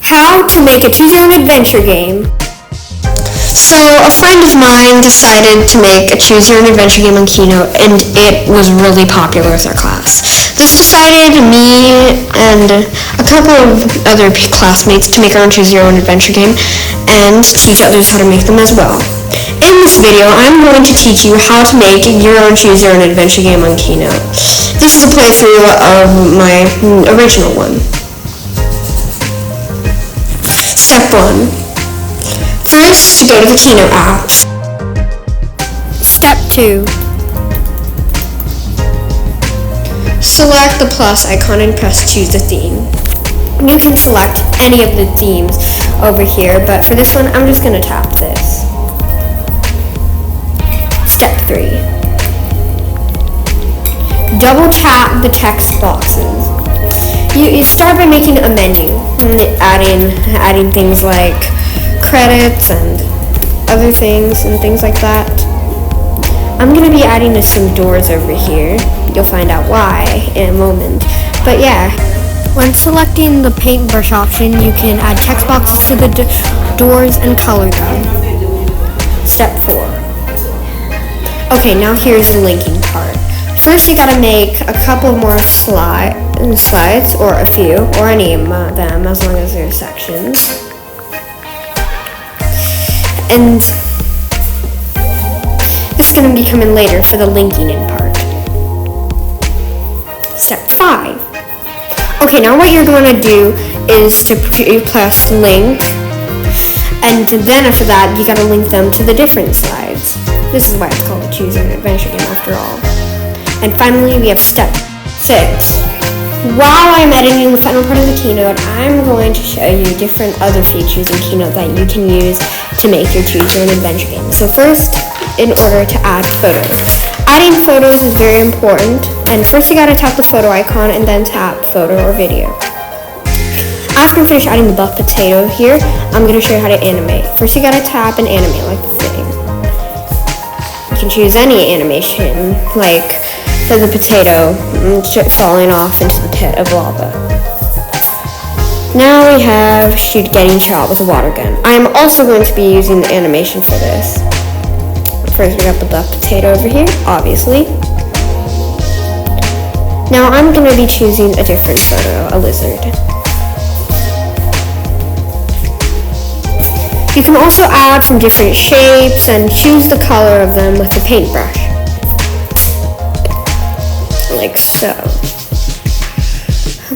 How to make a choose-your-own-adventure game. So a friend of mine decided to make a choose-your-own-adventure game on Keynote, and it was really popular with our class. This decided me and a couple of other classmates to make our own choose-your-own-adventure game and teach others how to make them as well. In this video, I'm going to teach you how to make your own choose-your-own-adventure game on Keynote. This is a playthrough of my original one. Step 1. First, go to the Keynote app. Step 2. Select the plus icon and press choose a theme. You can select any of the themes over here, but for this one, I'm just going to tap this. Step 3. Double tap the text boxes. You start by making a menu, adding things like credits and other things and things like that. I'm going to be adding some doors over here. You'll find out why in a moment. But yeah, when selecting the paintbrush option, you can add text boxes to the doors and color them. Step 4. Okay, now here's the linking part. First, you gotta make a couple more slides, or a few, or any of them, as long as they're sections. And this is gonna be coming later for the linking in part. Step 5. Okay, now what you're gonna do is to press link, and then after that, you gotta link them to the different slides. This is why it's called a choose-your-own-adventure game after all. And finally, we have step 6. While I'm editing the final part of the Keynote, I'm going to show you different other features in Keynote that you can use to make your choose-your-own-adventure game. So first, in order to add photos. Adding photos is very important, and first you gotta tap the photo icon and then tap photo or video. After I finish adding the buff potato here, I'm gonna show you how to animate. First you gotta tap and animate like the thing. You can choose any animation, like for the potato falling off into the pit of lava. Now we have getting shot with a water gun. I am also going to be using the animation for this. First we got the buff potato over here, obviously. Now I'm going to be choosing a different photo, a lizard. You can also add some different shapes and choose the color of them with the paintbrush. Like so.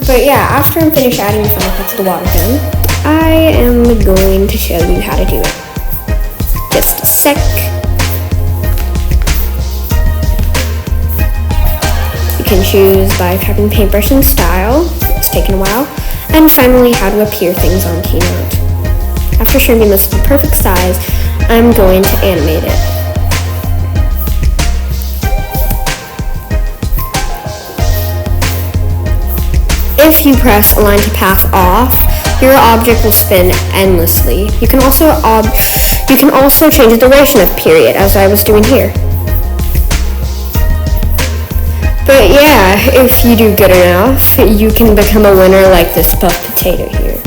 But yeah, after I'm finished adding the final parts of the water gun, I am going to show you how to do it. Just a sec. You can choose by tapping paintbrush and style, it's taken a while, and finally how to appear things on Keynote. After shrinking this to the perfect size, I'm going to animate it. If you press align to path off, your object will spin endlessly. You can also change the duration of period, as I was doing here. But yeah, if you do good enough, you can become a winner like this buff potato here.